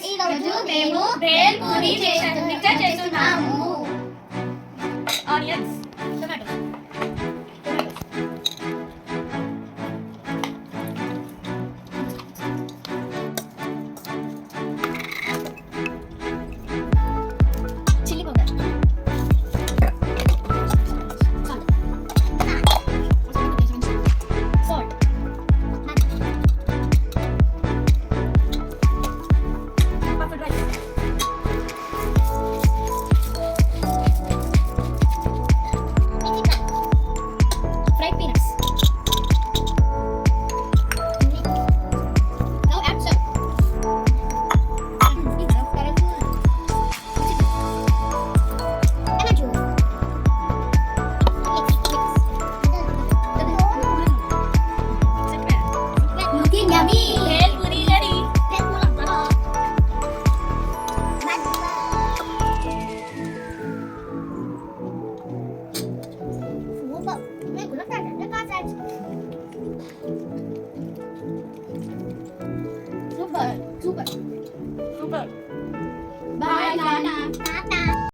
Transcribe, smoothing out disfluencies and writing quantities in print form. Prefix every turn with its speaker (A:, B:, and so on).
A: Friends, ఈ రోజు మేము బేల్ పూరి చేస్తున్నాము.
B: Onions, tomatoes, chilli powder, salt, puffed rice, fried peanuts. Now add some.
A: Looking yummy.
B: Bale puri ready.
A: Super.
B: Super.
A: Bye, Nana.